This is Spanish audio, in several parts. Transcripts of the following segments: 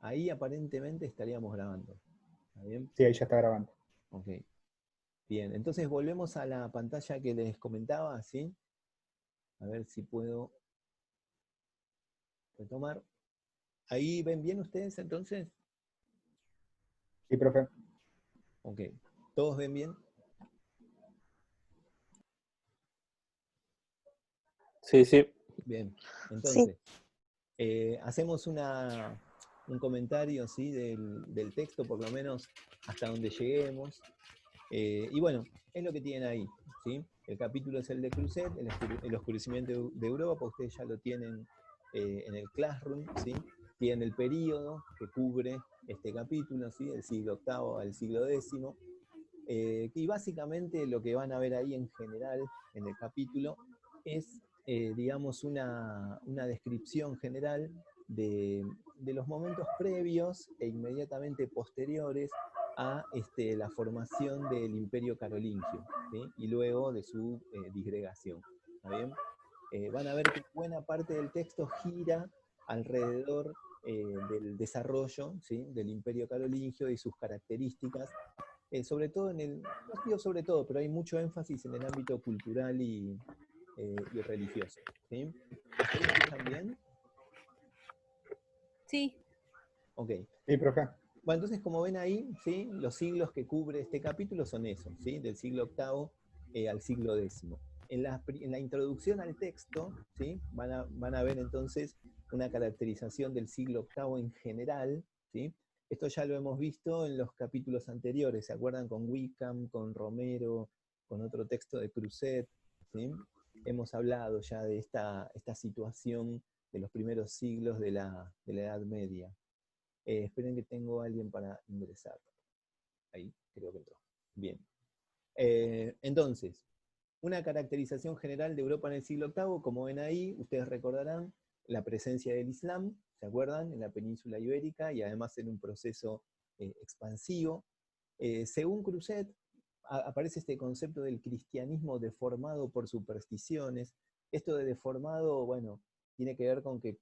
Ahí aparentemente estaríamos grabando. ¿Está bien? Sí, ahí ya está grabando. Ok. Bien, entonces volvemos a la pantalla que les comentaba, ¿sí? A ver si puedo retomar. ¿Ahí ven bien ustedes entonces? Sí, profe. Ok. ¿Todos ven bien? Sí, sí. Bien. Sí. Entonces, hacemos un comentario, ¿sí? del texto, por lo menos hasta donde lleguemos. Y bueno, es lo que tienen ahí, ¿sí? El capítulo es el de Creuset, el oscurecimiento de Europa, ustedes ya lo tienen en el Classroom, ¿sí? Tienen el periodo que cubre este capítulo, ¿sí? Del siglo VIII al siglo X. Y básicamente lo que van a ver ahí en general en el capítulo es, digamos, una descripción general de los momentos previos e inmediatamente posteriores a la formación del Imperio Carolingio, ¿sí? Y luego de su disgregación. ¿Está bien? Van a ver que buena parte del texto gira alrededor del desarrollo, ¿sí? Del Imperio Carolingio y sus características, sobre todo no digo sobre todo, pero hay mucho énfasis en el ámbito cultural y religioso. ¿Sí? ¿Hasta ahí me escuchan bien? Sí. Ok. Sí, profe. Bueno, entonces como ven ahí, ¿sí? Los siglos que cubre este capítulo son esos, ¿sí? Del siglo VIII al siglo X. En la introducción al texto, ¿sí? Van a ver entonces una caracterización del siglo VIII en general, ¿sí? Esto ya lo hemos visto en los capítulos anteriores, ¿se acuerdan? Con Wickham, con Romero, con otro texto de Creuset, ¿sí? Hemos hablado ya de esta situación de los primeros siglos de la Edad Media. Esperen que tengo a alguien para ingresar. Ahí, creo que entró. Bien. Entonces, una caracterización general de Europa en el siglo VIII, como ven ahí, ustedes recordarán la presencia del Islam, ¿se acuerdan? En la península ibérica y además en un proceso expansivo. Según Creuset, aparece este concepto del cristianismo deformado por supersticiones. Esto de deformado, bueno, tiene que ver con que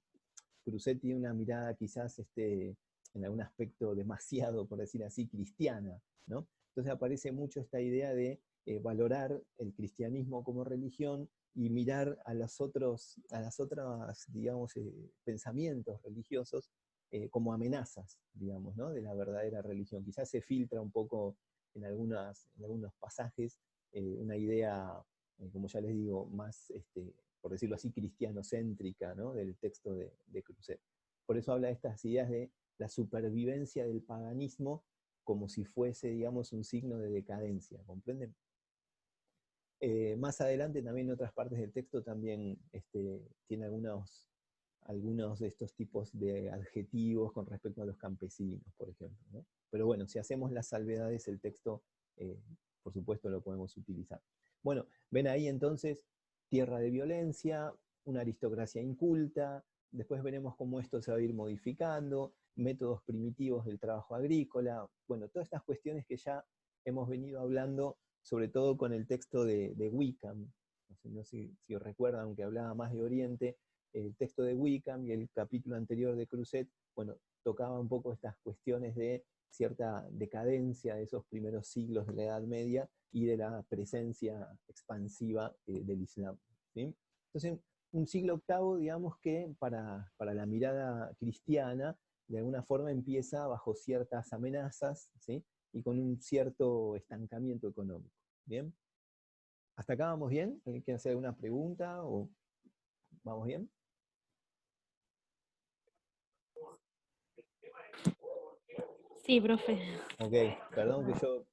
Creuset tiene una mirada quizás en algún aspecto demasiado, por decir así, cristiana, ¿no? Entonces aparece mucho esta idea de valorar el cristianismo como religión y mirar a las otras, digamos, pensamientos religiosos como amenazas, digamos, ¿no? De la verdadera religión. Quizás se filtra un poco en algunos pasajes una idea, como ya les digo, más, por decirlo así, cristianocéntrica, ¿no? Del texto de Creuset. Por eso habla de estas ideas de la supervivencia del paganismo como si fuese, digamos, un signo de decadencia, ¿comprenden? Más adelante también en otras partes del texto también tiene algunos de estos tipos de adjetivos con respecto a los campesinos, por ejemplo, ¿no? Pero bueno, si hacemos las salvedades, el texto, por supuesto, lo podemos utilizar. Bueno, ven ahí entonces tierra de violencia, una aristocracia inculta, después veremos cómo esto se va a ir modificando, métodos primitivos del trabajo agrícola, bueno, todas estas cuestiones que ya hemos venido hablando, sobre todo con el texto de Wickham, no sé si recuerdan, aunque hablaba más de Oriente, el texto de Wickham y el capítulo anterior de Creuset, bueno, tocaba un poco estas cuestiones de cierta decadencia de esos primeros siglos de la Edad Media y de la presencia expansiva del Islam, ¿sí? Entonces, un siglo VIII, digamos que para la mirada cristiana, de alguna forma empieza bajo ciertas amenazas, ¿sí? Y con un cierto estancamiento económico. ¿Bien? ¿Hasta acá vamos bien? ¿Alguien quiere hacer alguna pregunta? ¿O vamos bien? Sí, profe. Ok, perdón que yo...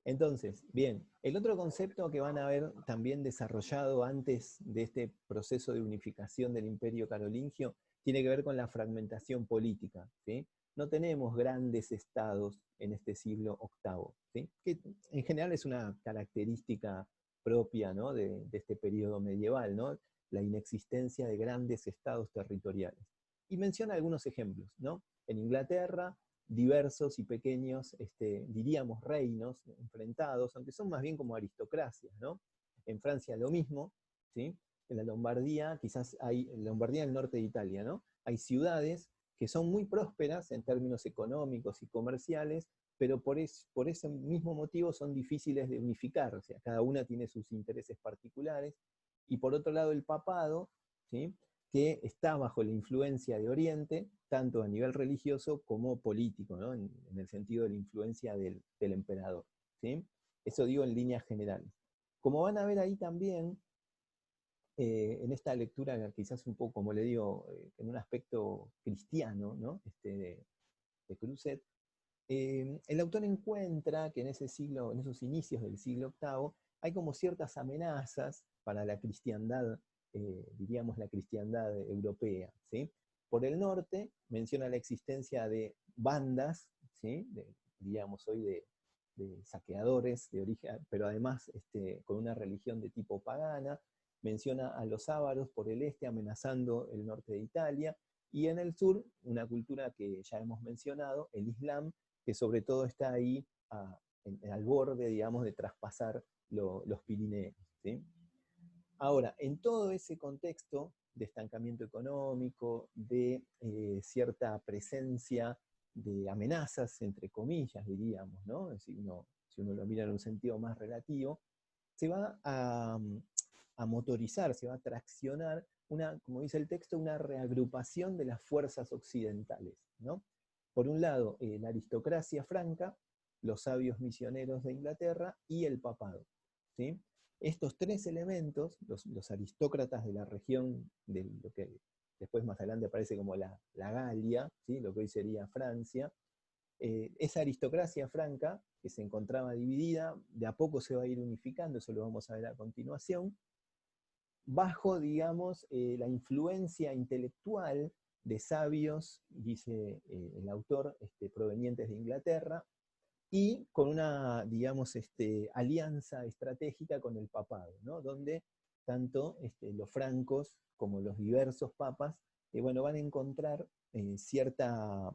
Entonces, bien, el otro concepto que van a ver también desarrollado antes de este proceso de unificación del Imperio Carolingio tiene que ver con la fragmentación política, ¿sí? No tenemos grandes estados en este siglo VIII, ¿sí? Que en general es una característica propia, ¿no? de este periodo medieval, ¿no? La inexistencia de grandes estados territoriales. Y menciona algunos ejemplos, ¿no? En Inglaterra, diversos y pequeños, diríamos, reinos enfrentados, aunque son más bien como aristocracias, ¿no? En Francia lo mismo, ¿sí? En la Lombardía, quizás hay, en Lombardía, en el norte de Italia, ¿no? Hay ciudades que son muy prósperas en términos económicos y comerciales, pero por ese mismo motivo son difíciles de unificar, o sea, cada una tiene sus intereses particulares. Y por otro lado el papado, ¿sí?, que está bajo la influencia de Oriente, tanto a nivel religioso como político, ¿no?, en el sentido de la influencia del emperador, ¿sí? Eso digo en líneas generales. Como van a ver ahí también, en esta lectura quizás un poco, como le digo, en un aspecto cristiano, ¿no?, de Creuset, el autor encuentra que en ese siglo, en esos inicios del siglo VIII, hay como ciertas amenazas para la cristiandad, diríamos la cristiandad europea, ¿sí? Por el norte menciona la existencia de bandas, ¿sí?, diríamos hoy de saqueadores de origen, pero además con una religión de tipo pagana. Menciona a los ávaros por el este amenazando el norte de Italia, y en el sur una cultura que ya hemos mencionado, el Islam, que sobre todo está ahí al borde, digamos, de traspasar los Pirineos, ¿sí? Ahora, en todo ese contexto de estancamiento económico, de cierta presencia de amenazas, entre comillas, diríamos, ¿no? Es decir, si uno lo mira en un sentido más relativo, se va a motorizar, se va a traccionar como dice el texto, una reagrupación de las fuerzas occidentales, ¿no? Por un lado, la aristocracia franca, los sabios misioneros de Inglaterra y el papado, ¿sí? Estos tres elementos, los aristócratas de la región, de lo que después más adelante aparece como la Galia, ¿sí?, lo que hoy sería Francia, esa aristocracia franca, que se encontraba dividida, de a poco se va a ir unificando, eso lo vamos a ver a continuación, bajo, digamos, la influencia intelectual de sabios, dice el autor, provenientes de Inglaterra, y con una, digamos, alianza estratégica con el papado, ¿no?, donde tanto los francos como los diversos papas, bueno, van a encontrar cierta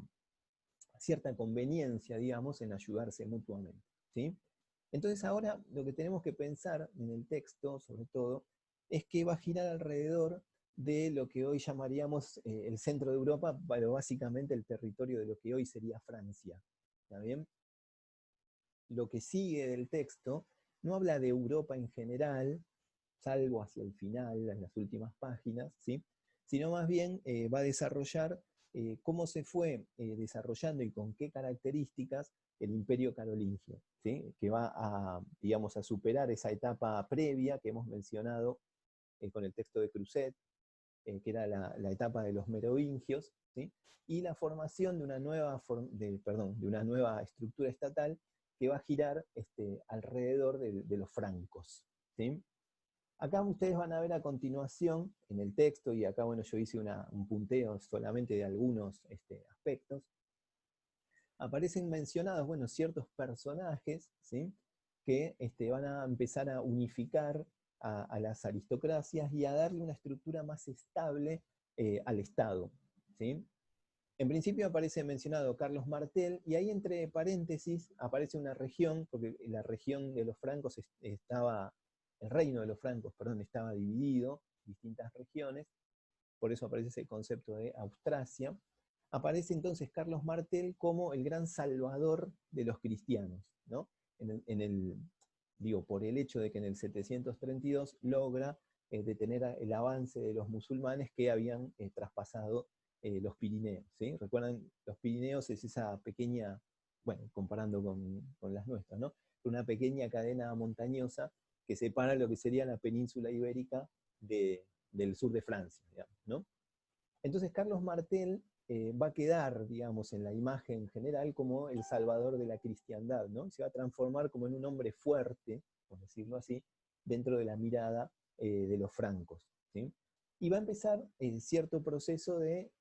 conveniencia, digamos, en ayudarse mutuamente, ¿sí? Entonces ahora lo que tenemos que pensar en el texto, sobre todo, es que va a girar alrededor de lo que hoy llamaríamos el centro de Europa, pero básicamente el territorio de lo que hoy sería Francia, ¿está bien? Lo que sigue del texto no habla de Europa en general, salvo hacia el final, en las últimas páginas, ¿sí?, sino más bien va a desarrollar cómo se fue desarrollando y con qué características el imperio carolingio, ¿sí?, que va a, digamos, a superar esa etapa previa que hemos mencionado con el texto de Creuset, que era la etapa de los merovingios, ¿sí?, y la formación de una nueva, de una nueva estructura estatal que va a girar alrededor de los francos, ¿sí? Acá ustedes van a ver a continuación, en el texto, y acá bueno, yo hice un punteo solamente de algunos aspectos, aparecen mencionados, bueno, ciertos personajes, ¿sí?, que van a empezar a unificar a las aristocracias y a darle una estructura más estable al Estado, ¿sí? En principio aparece mencionado Carlos Martel, y ahí entre paréntesis aparece una región, porque la región de los francos estaba, el reino de los francos, perdón, estaba dividido en distintas regiones, por eso aparece ese concepto de Austrasia. Aparece entonces Carlos Martel como el gran salvador de los cristianos, ¿no? Digo, por el hecho de que en el 732 logra detener el avance de los musulmanes que habían traspasado los Pirineos, ¿sí? Recuerdan, los Pirineos es esa pequeña, bueno, comparando con las nuestras, ¿no?, una pequeña cadena montañosa que separa lo que sería la península ibérica del sur de Francia, digamos, ¿no? Entonces Carlos Martel va a quedar, digamos, en la imagen general como el salvador de la cristiandad, ¿no? Se va a transformar como en un hombre fuerte, por decirlo así, dentro de la mirada de los francos, ¿sí? Y va a empezar cierto proceso de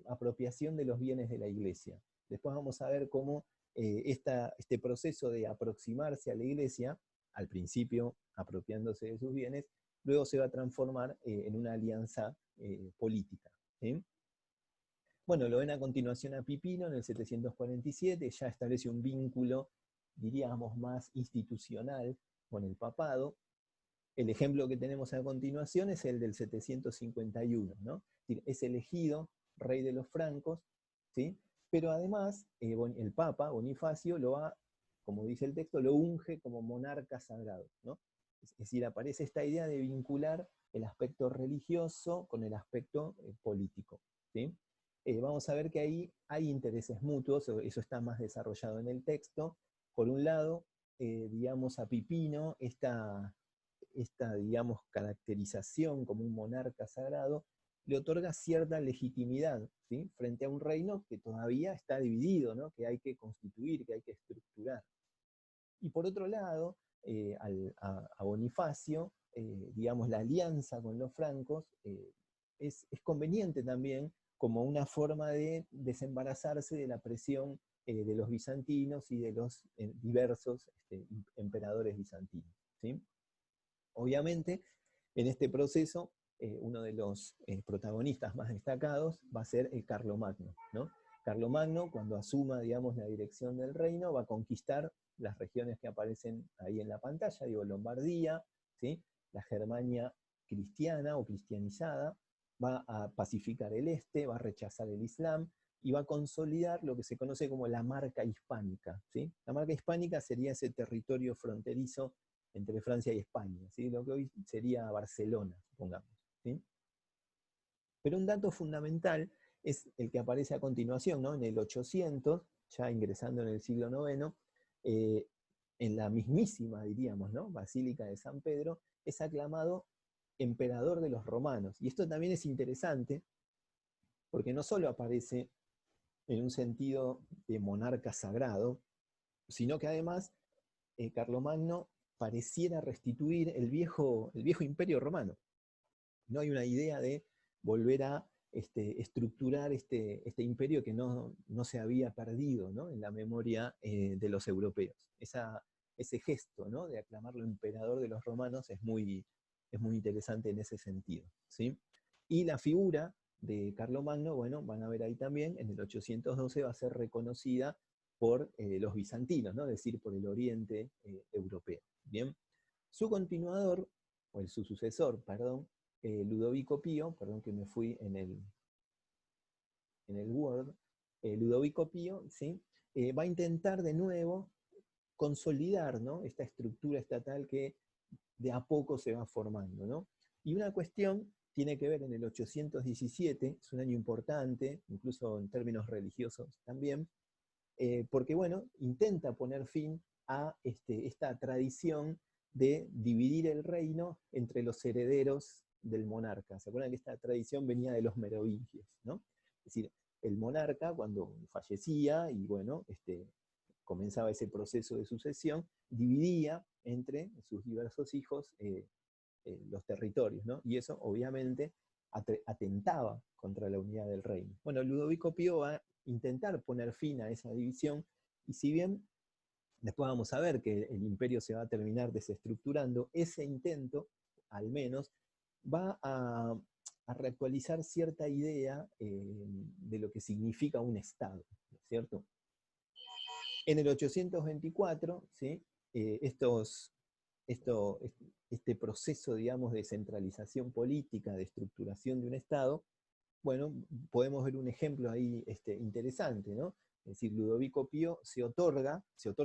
apropiación de los bienes de la iglesia. Después vamos a ver cómo este proceso de aproximarse a la iglesia, al principio apropiándose de sus bienes, luego se va a transformar en una alianza política, ¿sí? Bueno, lo ven a continuación a Pipino en el 747, ya establece un vínculo, diríamos, más institucional con el papado. El ejemplo que tenemos a continuación es el del 751, ¿no? Es elegido rey de los francos, ¿sí? Pero además el Papa, Bonifacio, lo va, como dice el texto, lo unge como monarca sagrado, ¿no? Es decir, aparece esta idea de vincular el aspecto religioso con el aspecto político, ¿sí? Vamos a ver que ahí hay intereses mutuos, eso está más desarrollado en el texto. Por un lado, digamos, a Pipino, esta, digamos, caracterización como un monarca sagrado, le otorga cierta legitimidad, ¿sí? Frente a un reino que todavía está dividido, ¿no? Que hay que constituir, que hay que estructurar. Y por otro lado, a Bonifacio, digamos, la alianza con los francos es conveniente también como una forma de desembarazarse de la presión de los bizantinos y de los diversos emperadores bizantinos, ¿sí? Obviamente, en este proceso, uno de los protagonistas más destacados va a ser el Carlomagno, ¿no? Carlomagno, cuando asuma, digamos, la dirección del reino, va a conquistar las regiones que aparecen ahí en la pantalla, digo, Lombardía, ¿sí? La Germania cristiana o cristianizada, va a pacificar el este, va a rechazar el Islam, y va a consolidar lo que se conoce como la marca hispánica, ¿sí? La marca hispánica sería ese territorio fronterizo entre Francia y España, ¿sí? Lo que hoy sería Barcelona, supongamos, ¿sí? Pero un dato fundamental es el que aparece a continuación, ¿no? En el 800, ya ingresando en el siglo IX, en la mismísima, diríamos, ¿no? Basílica de San Pedro, es aclamado emperador de los romanos. Y esto también es interesante, porque no solo aparece en un sentido de monarca sagrado, sino que además Carlomagno pareciera restituir el viejo imperio romano. No hay una idea de volver a estructurar este imperio que no se había perdido, ¿no? En la memoria de los europeos. Ese gesto, ¿no? De aclamarlo emperador de los romanos es muy interesante en ese sentido, ¿sí? Y la figura de Carlomagno, bueno, van a ver ahí también, en el 812 va a ser reconocida por los bizantinos, ¿no? Es decir, por el oriente europeo. Bien, su continuador, o su sucesor, perdón, Ludovico Pío, perdón que me fui en el Word, Ludovico Pío, ¿sí? Va a intentar de nuevo consolidar, ¿no? Esta estructura estatal que de a poco se va formando, ¿no? Y una cuestión tiene que ver en el 817, es un año importante, incluso en términos religiosos también, porque, bueno, intenta poner fin a esta tradición de dividir el reino entre los herederos del monarca. ¿Se acuerdan que esta tradición venía de los merovingios, ¿no? Es decir, el monarca, cuando fallecía y, bueno, comenzaba ese proceso de sucesión, dividía entre sus diversos hijos los territorios, ¿no? Y eso, obviamente, atentaba contra la unidad del reino. Bueno, Ludovico Pío va a intentar poner fin a esa división, y si bien después vamos a ver que el imperio se va a terminar desestructurando, ese intento, al menos, va a reactualizar cierta idea de lo que significa un Estado, ¿cierto? En el 824, ¿sí? Este proceso, digamos, de centralización política, de estructuración de un Estado, bueno, podemos ver un ejemplo ahí interesante, ¿no? Es decir, Ludovico Pío se otorga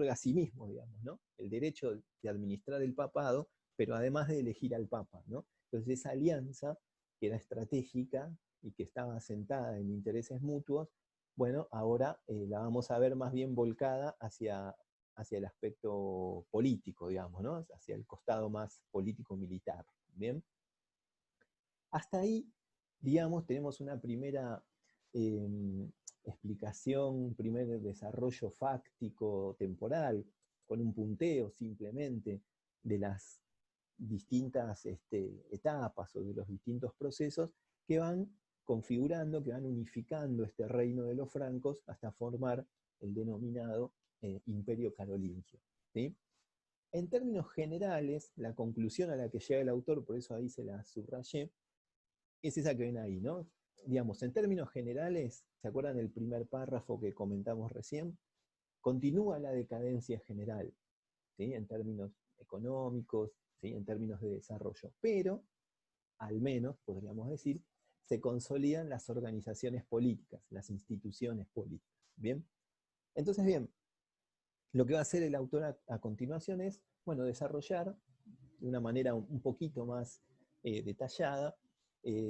a sí mismo, digamos, ¿no? El derecho de administrar el papado, pero además de elegir al papa, ¿no? Entonces esa alianza, que era estratégica y que estaba asentada en intereses mutuos, bueno, ahora la vamos a ver más bien volcada hacia el aspecto político, digamos, ¿no? Hacia el costado más político-militar, ¿bien? Hasta ahí, digamos, tenemos una primera explicación, un primer desarrollo fáctico temporal, con un punteo simplemente de las distintas etapas o de los distintos procesos que van configurando, que van unificando este reino de los francos hasta formar el denominado Imperio Carolingio, ¿sí? En términos generales, la conclusión a la que llega el autor, por eso ahí se la subrayé, es esa que ven ahí, ¿no? Digamos, en términos generales, ¿se acuerdan del primer párrafo que comentamos recién? Continúa la decadencia general, ¿sí? En términos económicos, ¿sí? En términos de desarrollo, pero, al menos, podríamos decir, se consolidan las organizaciones políticas, las instituciones políticas. ¿Bien? Entonces, bien, lo que va a hacer el autor a continuación es, bueno, desarrollar de una manera un poquito más detallada,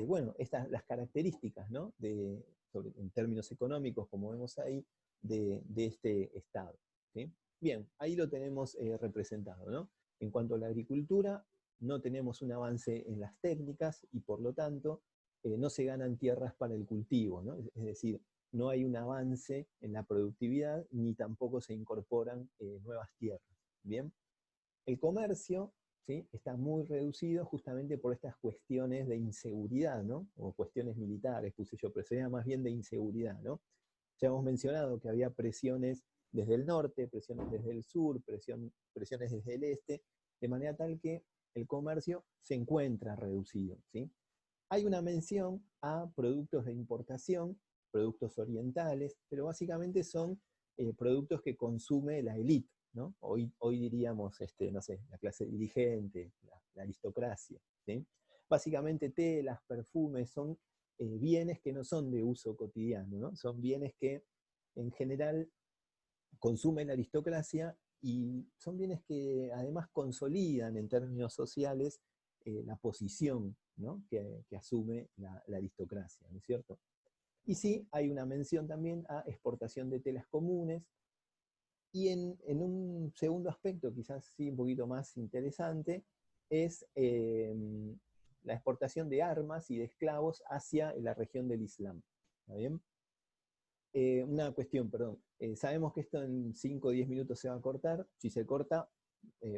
bueno, las características, ¿no? En términos económicos, como vemos ahí, de este Estado. ¿Sí? Bien, ahí lo tenemos representado, ¿no? En cuanto a la agricultura, no tenemos un avance en las técnicas y por lo tanto no se ganan tierras para el cultivo, ¿no? Es decir, no hay un avance en la productividad ni tampoco se incorporan nuevas tierras. Bien, el comercio, ¿sí?, está muy reducido justamente por estas cuestiones de inseguridad, ¿no? O cuestiones militares, puse yo, pero sería más bien de inseguridad, ¿no? Ya hemos mencionado que había presiones desde el norte, presiones desde el sur, presiones desde el este, de manera tal que el comercio se encuentra reducido, ¿sí? Hay una mención a productos de importación, productos orientales, pero básicamente son productos que consume la élite, ¿no? Hoy diríamos, no sé, la clase dirigente, la aristocracia, ¿sí? Básicamente telas, perfumes, son bienes que no son de uso cotidiano, ¿no? Son bienes que en general consume la aristocracia y son bienes que además consolidan en términos sociales la posición, ¿no?, que asume la aristocracia, ¿no es cierto? Y sí, hay una mención también a exportación de telas comunes, y en un segundo aspecto, quizás sí un poquito más interesante, es la exportación de armas y de esclavos hacia la región del Islam. ¿Está bien? Una cuestión, perdón. Sabemos que esto en 5 o 10 minutos se va a cortar. Si se corta,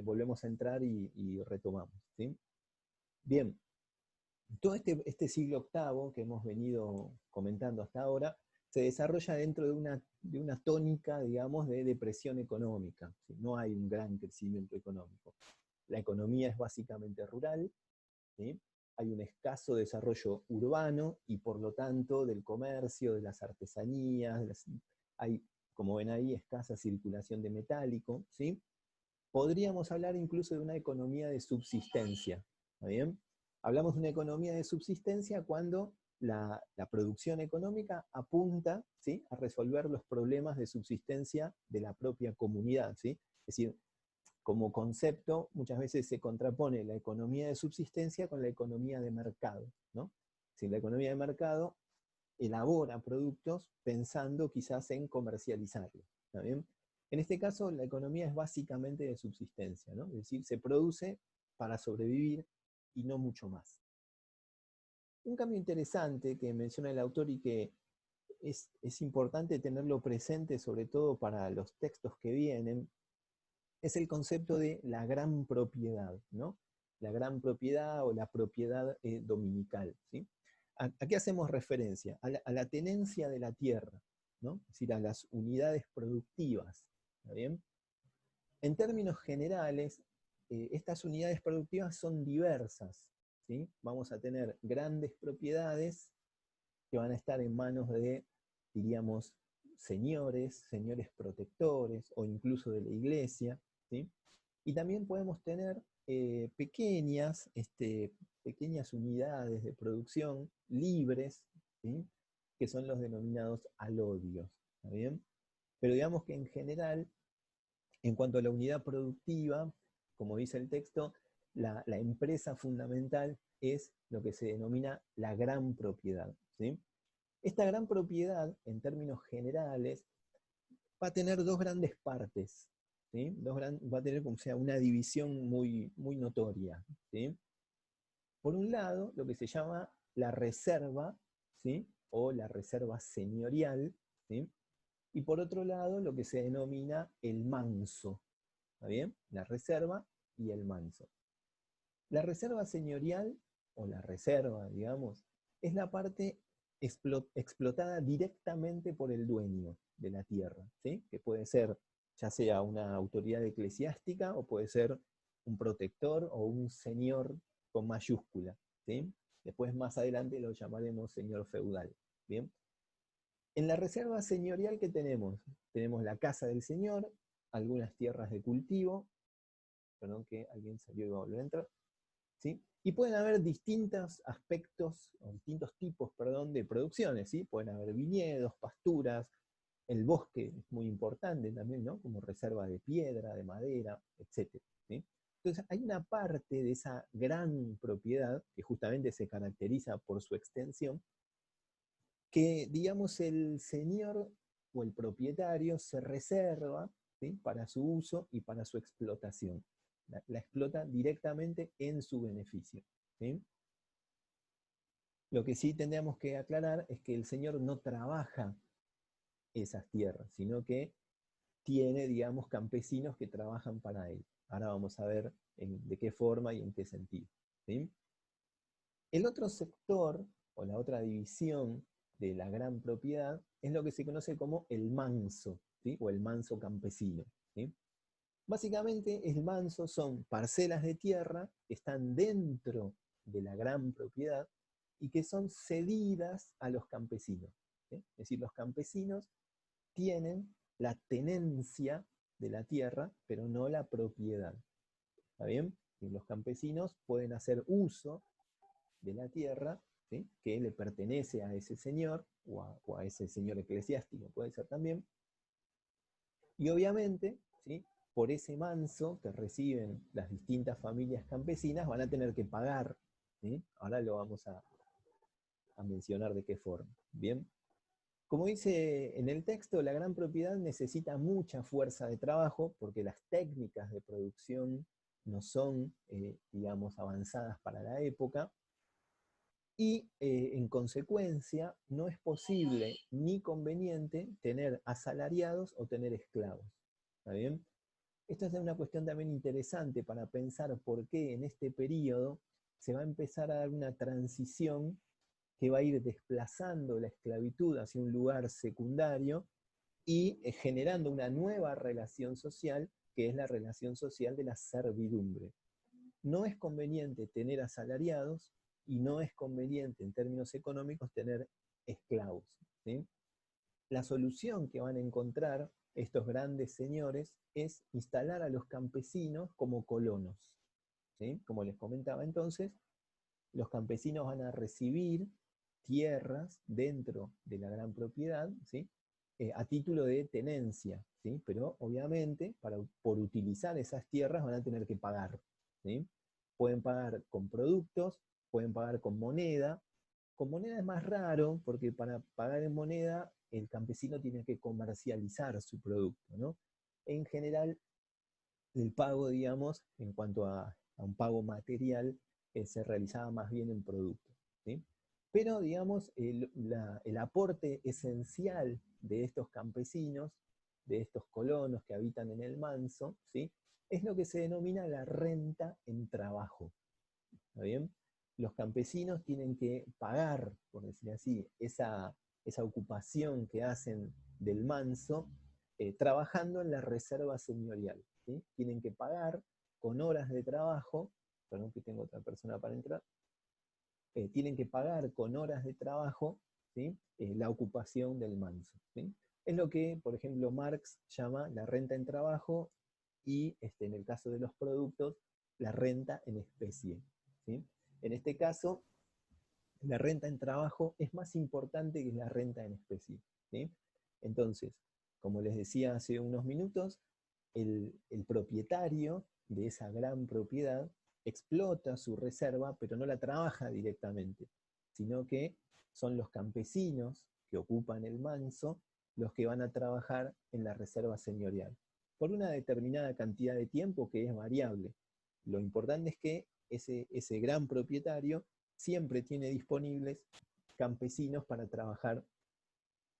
volvemos a entrar y retomamos, ¿sí? Bien, todo este siglo octavo que hemos venido comentando hasta ahora se desarrolla dentro de una tónica, digamos, de depresión económica. ¿Sí? No hay un gran crecimiento económico. La economía es básicamente rural, ¿sí? Hay un escaso desarrollo urbano y por lo tanto del comercio, de las artesanías, hay, como ven ahí, escasa circulación de metálico, ¿sí? Podríamos hablar incluso de una economía de subsistencia, ¿está bien? Hablamos de una economía de subsistencia cuando la producción económica apunta, ¿sí?, a resolver los problemas de subsistencia de la propia comunidad, ¿sí? Es decir, como concepto, muchas veces se contrapone la economía de subsistencia con la economía de mercado, ¿no? Si la economía de mercado elabora productos pensando quizás en comercializarlos, ¿está bien? En este caso, la economía es básicamente de subsistencia, ¿no? Es decir, se produce para sobrevivir y no mucho más. Un cambio interesante que menciona el autor y que es importante tenerlo presente, sobre todo para los textos que vienen, es el concepto de la gran propiedad, ¿no? La gran propiedad o la propiedad dominical, ¿sí? ¿A qué hacemos referencia? A la tenencia de la tierra, ¿no? Es decir, a las unidades productivas, ¿está bien? En términos generales, estas unidades productivas son diversas, ¿sí? Vamos a tener grandes propiedades que van a estar en manos de, diríamos, señores protectores o incluso de la iglesia, ¿sí? Y también podemos tener pequeñas unidades de producción libres, ¿sí?, que son los denominados alodios, ¿está bien? Pero digamos que en general, en cuanto a la unidad productiva, como dice el texto, la empresa fundamental es lo que se denomina la gran propiedad, ¿sí? Esta gran propiedad, en términos generales, va a tener dos grandes partes, ¿sí? Va a tener como sea una división muy, muy notoria, ¿sí? Por un lado, lo que se llama la reserva, ¿sí?, o la reserva señorial, ¿sí? Y por otro lado, lo que se denomina el manso, ¿está bien? La reserva y el manso. La reserva señorial, o la reserva, digamos, es la parte explotada directamente por el dueño de la tierra, ¿sí? Que puede ser ya sea una autoridad eclesiástica o puede ser un protector o un señor con mayúscula, ¿sí? Después más adelante lo llamaremos señor feudal, ¿bien? En la reserva señorial, ¿qué tenemos? Tenemos la casa del señor, algunas tierras de cultivo, perdón que alguien salió y va a volver a entrar, ¿sí? Y pueden haber distintos aspectos, o distintos tipos, perdón, de producciones, ¿sí? Pueden haber viñedos, pasturas, el bosque es muy importante también, ¿no? Como reserva de piedra, de madera, etc. ¿Sí? Entonces hay una parte de esa gran propiedad, que justamente se caracteriza por su extensión, que, digamos, el señor o el propietario se reserva, ¿sí? Para su uso y para su explotación. La explota directamente en su beneficio, ¿sí? Lo que sí tendríamos que aclarar es que el señor no trabaja esas tierras, sino que tiene, digamos, campesinos que trabajan para él. Ahora vamos a ver de qué forma y en qué sentido, ¿sí? El otro sector, o la otra división de la gran propiedad, es lo que se conoce como el manso, ¿sí? O el manso campesino, ¿sí? Básicamente, el manso son parcelas de tierra que están dentro de la gran propiedad y que son cedidas a los campesinos, ¿sí? Es decir, los campesinos tienen la tenencia de la tierra, pero no la propiedad. ¿Está bien? Y los campesinos pueden hacer uso de la tierra, ¿sí? Que le pertenece a ese señor, o a ese señor eclesiástico, puede ser también. Y obviamente, ¿sí? Por ese manso que reciben las distintas familias campesinas, van a tener que pagar, ¿sí? Ahora lo vamos a mencionar de qué forma. Bien. Como dice en el texto, la gran propiedad necesita mucha fuerza de trabajo porque las técnicas de producción no son, digamos, avanzadas para la época, y en consecuencia no es posible ni conveniente tener asalariados o tener esclavos. ¿Está bien? Esto es una cuestión también interesante para pensar por qué en este periodo se va a empezar a dar una transición que va a ir desplazando la esclavitud hacia un lugar secundario y generando una nueva relación social, que es la relación social de la servidumbre. No es conveniente tener asalariados y no es conveniente en términos económicos tener esclavos, ¿sí? La solución que van a encontrar estos grandes señores es instalar a los campesinos como colonos, ¿sí? Como les comentaba entonces, los campesinos van a recibir tierras dentro de la gran propiedad, ¿sí? A título de tenencia, ¿sí? Pero obviamente por utilizar esas tierras van a tener que pagar, ¿sí? Pueden pagar con productos, pueden pagar con moneda. Con moneda es más raro porque para pagar en moneda el campesino tiene que comercializar su producto, ¿no? En general, el pago, digamos, en cuanto a un pago material, se realizaba más bien en productos, ¿sí? Pero, digamos, el aporte esencial de estos campesinos, de estos colonos que habitan en el manso, ¿sí? Es lo que se denomina la renta en trabajo. ¿Está bien? Los campesinos tienen que pagar, por decir así, esa ocupación que hacen del manso, trabajando en la reserva señorial, ¿sí? Tienen que pagar con horas de trabajo, perdón que tengo otra persona para entrar, tienen que pagar con horas de trabajo, ¿sí? La ocupación del manso, ¿sí? Es lo que, por ejemplo, Marx llama la renta en trabajo y, en el caso de los productos, la renta en especie, ¿sí? En este caso, la renta en trabajo es más importante que la renta en especie, ¿sí? Entonces, como les decía hace unos minutos, el propietario de esa gran propiedad explota su reserva, pero no la trabaja directamente, sino que son los campesinos que ocupan el manso los que van a trabajar en la reserva señorial, por una determinada cantidad de tiempo que es variable. Lo importante es que ese gran propietario siempre tiene disponibles campesinos para trabajar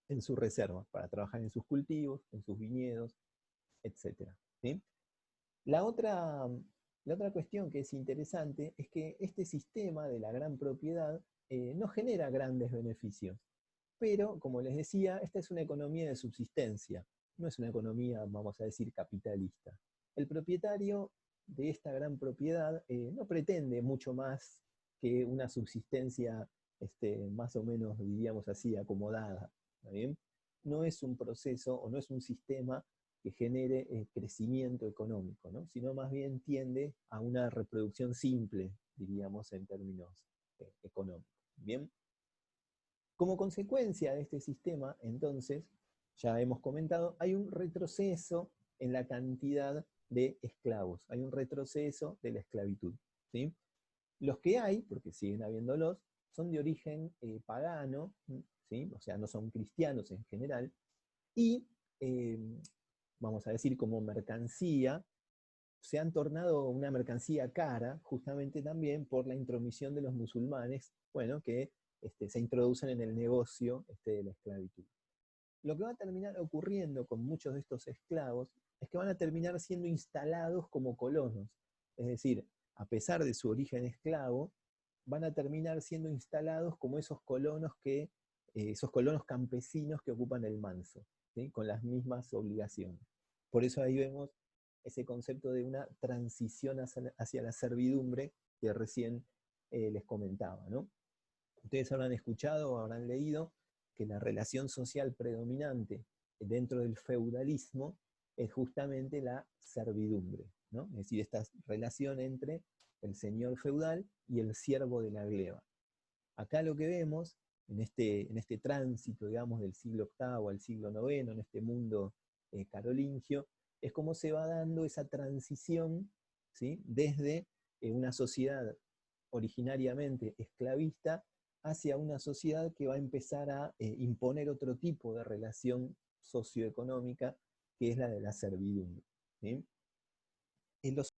en su reserva, para trabajar en sus cultivos, en sus viñedos, etc. ¿Sí? La otra, la otra cuestión que es interesante es que este sistema de la gran propiedad no genera grandes beneficios, pero, como les decía, esta es una economía de subsistencia, no es una economía, vamos a decir, capitalista. El propietario de esta gran propiedad no pretende mucho más que una subsistencia más o menos, diríamos así, acomodada, ¿está bien? No es un proceso o no es un sistema que genere crecimiento económico, ¿no? Sino más bien tiende a una reproducción simple diríamos en términos económicos. Bien. Como consecuencia de este sistema, entonces, ya hemos comentado, hay un retroceso en la cantidad de esclavos, hay un retroceso de la esclavitud, ¿sí? Los que hay, porque siguen habiéndolos, son de origen pagano, ¿sí? O sea, no son cristianos en general, y, vamos a decir, como mercancía, se han tornado una mercancía cara, justamente también por la intromisión de los musulmanes, bueno, que se introducen en el negocio de la esclavitud. Lo que va a terminar ocurriendo con muchos de estos esclavos es que van a terminar siendo instalados como colonos. Es decir, a pesar de su origen esclavo, van a terminar siendo instalados como esos colonos campesinos que ocupan el manso, ¿sí? Con las mismas obligaciones. Por eso ahí vemos ese concepto de una transición hacia la servidumbre que recién les comentaba, ¿no? Ustedes habrán escuchado o habrán leído que la relación social predominante dentro del feudalismo es justamente la servidumbre, ¿no? Es decir, esta relación entre el señor feudal y el siervo de la gleba. Acá lo que vemos en este tránsito, digamos, del siglo VIII al siglo IX, en este mundo carolingio, es cómo se va dando esa transición, ¿sí? Desde una sociedad originariamente esclavista hacia una sociedad que va a empezar a imponer otro tipo de relación socioeconómica, que es la de la servidumbre, ¿sí? En los